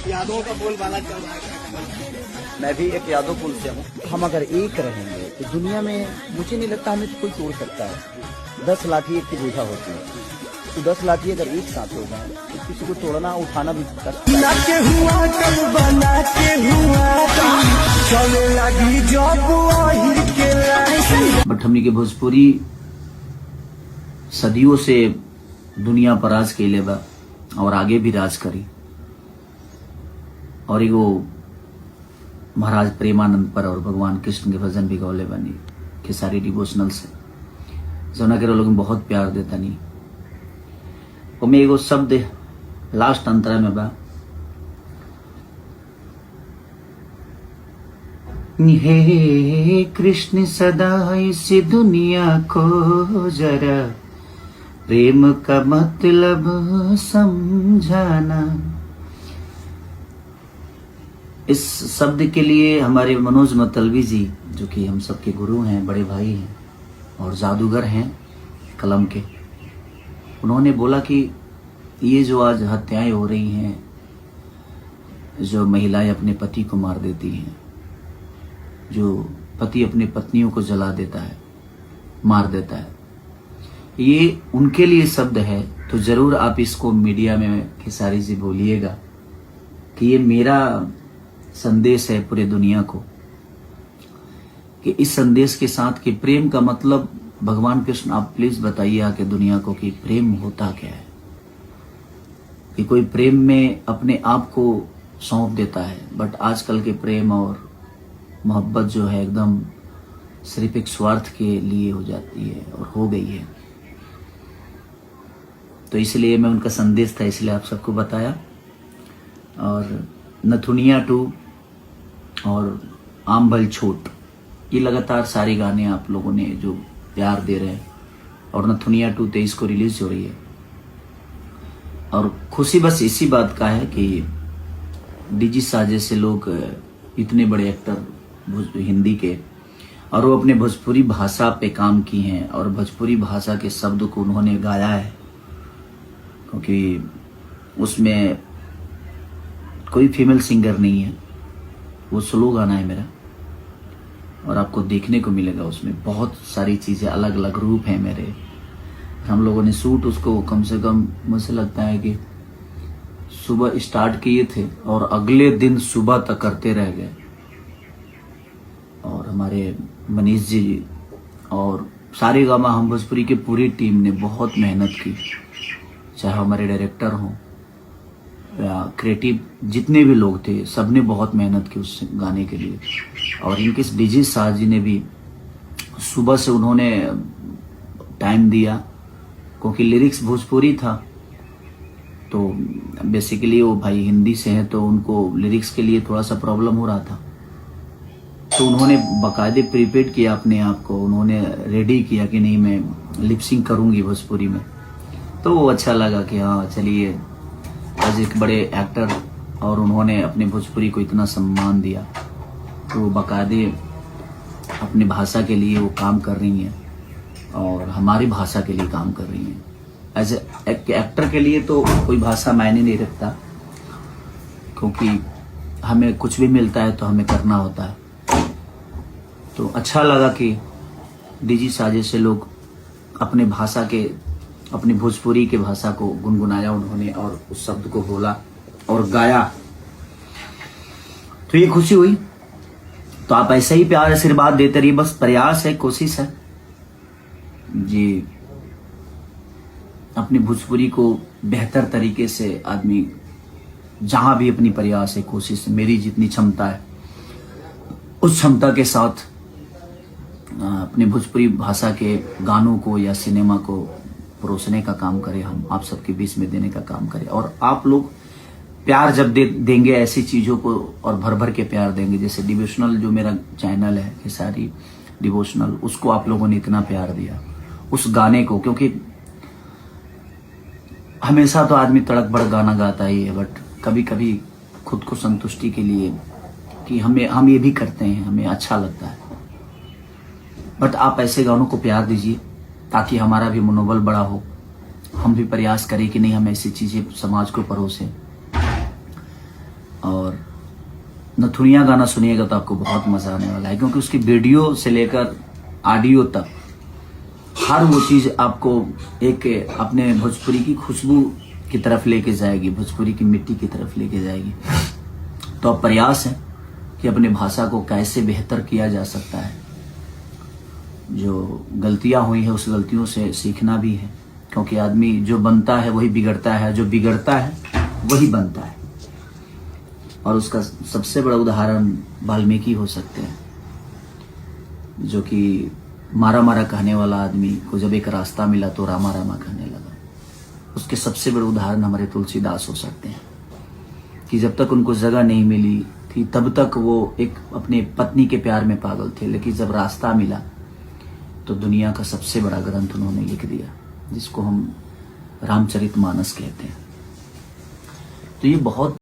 यादों का बोलबाला चल रहा है। मैं भी एक यादों कुल से हूँ। हम अगर एक रहेंगे तो दुनिया में मुझे नहीं लगता हमें कोई तोड़ सकता है। 10 लाठी एक की बोझा होती है, तो 10 लाठी अगर एक साथ हो जाए तो किसी को तोड़ना उठाना भी कष्ट है। बट हमनी के भोजपुरी सदियों से दुनिया पर राज कैले बा और आगे भी राज करी। और एगो महाराज प्रेमानंद पर और भगवान कृष्ण के भजन भी गौले बनी के सारी डिवोशनल से जोना के लोग बहुत प्यार देता नहीं। और मैं एगो शब्द लास्ट अंतरा में बा, हे कृष्ण सदा इस दुनिया को जरा प्रेम का मतलब समझाना। इस शब्द के लिए हमारे मनोज मतलबी जी, जो कि हम सबके गुरु हैं, बड़े भाई हैं और जादूगर हैं कलम के, उन्होंने बोला कि ये जो आज हत्याएं हो रही हैं, जो महिलाएं अपने पति को मार देती हैं, जो पति अपने पत्नियों को जला देता है, मार देता है, ये उनके लिए शब्द है। तो जरूर आप इसको मीडिया में खेसारी जी बोलिएगा कि ये मेरा संदेश है पूरे दुनिया को, कि इस संदेश के साथ कि प्रेम का मतलब भगवान कृष्ण आप प्लीज बताइए आके दुनिया को कि प्रेम होता क्या है। कि कोई प्रेम में अपने आप को सौंप देता है, बट आजकल के प्रेम और मोहब्बत जो है एकदम सिर्फ एक स्वार्थ के लिए हो जाती है और हो गई है। तो इसलिए मैं उनका संदेश था, इसलिए आप सबको बताया। और नथुनिया 2 और आम भल छोट, ये लगातार सारे गाने आप लोगों ने जो प्यार दे रहे हैं। और नथुनिया 2 23 को रिलीज हो रही है। और खुशी बस इसी बात का है कि डीजी साजे से लोग इतने बड़े एक्टर हिंदी के, और वो अपने भोजपुरी भाषा पे काम की हैं और भोजपुरी भाषा के शब्द को उन्होंने गाया है, क्योंकि उसमें कोई फीमेल सिंगर नहीं है, वो स्लो गाना है मेरा। और आपको देखने को मिलेगा उसमें बहुत सारी चीजें, अलग अलग रूप हैं मेरे। हम लोगों ने शूट उसको कम से कम मुझे लगता है कि सुबह स्टार्ट किए थे और अगले दिन सुबह तक करते रह गए। और हमारे मनीष जी और सारे गामा हम भोजपुरी की पूरी टीम ने बहुत मेहनत की, चाहे हमारे डायरेक्टर हों या क्रिएटिव जितने भी लोग थे, सबने बहुत मेहनत की उस गाने के लिए। और इनके डीजे साह जी ने भी सुबह से उन्होंने टाइम दिया, क्योंकि लिरिक्स भोजपुरी था। तो बेसिकली वो भाई हिंदी से हैं, तो उनको लिरिक्स के लिए थोड़ा सा प्रॉब्लम हो रहा था। तो उन्होंने बाकायदे प्रिपेयर किया अपने आप को, उन्होंने रेडी किया कि नहीं मैं लिपसिंग करूंगी भोजपुरी में। तो वो अच्छा लगा कि हाँ चलिए, आज एक बड़े एक्टर और उन्होंने अपने भोजपुरी को इतना सम्मान दिया, तो बाकायदे अपनी भाषा के लिए वो काम कर रही हैं और हमारी भाषा के लिए काम कर रही हैं। एज ए एक्टर के लिए तो कोई भाषा मायने नहीं रखता, क्योंकि हमें कुछ भी मिलता है तो हमें करना होता है। तो अच्छा लगा कि डीजी साजे से लोग अपने भाषा के, अपनी भोजपुरी के भाषा को गुनगुनाया उन्होंने और उस शब्द को बोला और गाया, तो ये खुशी हुई। तो आप ऐसे ही प्यार आशीर्वाद देते रहिए, बस प्रयास है, कोशिश है जी, अपनी भोजपुरी को बेहतर तरीके से आदमी जहां भी अपनी प्रयास है, कोशिश, मेरी जितनी क्षमता है उस क्षमता के साथ अपनी भोजपुरी भाषा के गानों को या सिनेमा को परोसने का काम करें, हम आप सबके बीच में देने का काम करें। और आप लोग प्यार जब देंगे ऐसी चीजों को और भर भर के प्यार देंगे, जैसे डिवोशनल जो मेरा चैनल है खेसारी डिवोशनल, उसको आप लोगों ने इतना प्यार दिया उस गाने को, क्योंकि हमेशा तो आदमी तड़क भड़क गाना गाता ही है, बट कभी कभी खुद को संतुष्टि के लिए कि हम ये भी करते हैं, हमें अच्छा लगता है। बट आप ऐसे गानों को प्यार दीजिए ताकि हमारा भी मनोबल बड़ा हो, हम भी प्रयास करें कि नहीं हम ऐसी चीजें समाज को परोसें। नथुनिया गाना सुनिएगा तो आपको बहुत मजा आने वाला है, क्योंकि उसकी वीडियो से लेकर ऑडियो तक हर वो चीज आपको एक अपने भोजपुरी की खुशबू की तरफ लेके जाएगी, भोजपुरी की मिट्टी की तरफ लेके जाएगी। तो अब प्रयास है कि अपने भाषा को कैसे बेहतर किया जा सकता है। जो गलतियां हुई है उस गलतियों से सीखना भी है, क्योंकि आदमी जो बनता है वही बिगड़ता है, जो बिगड़ता है वही बनता है। और उसका सबसे बड़ा उदाहरण वाल्मीकि हो सकते हैं, जो कि मारा मारा कहने वाला आदमी को जब एक रास्ता मिला तो रामा रामा कहने लगा। उसके सबसे बड़े उदाहरण हमारे तुलसीदास हो सकते हैं, कि जब तक उनको जगह नहीं मिली थी तब तक वो एक अपने पत्नी के प्यार में पागल थे, लेकिन जब रास्ता मिला तो दुनिया का सबसे बड़ा ग्रंथ उन्होंने लिख दिया, जिसको हम रामचरितमानस कहते हैं। तो ये बहुत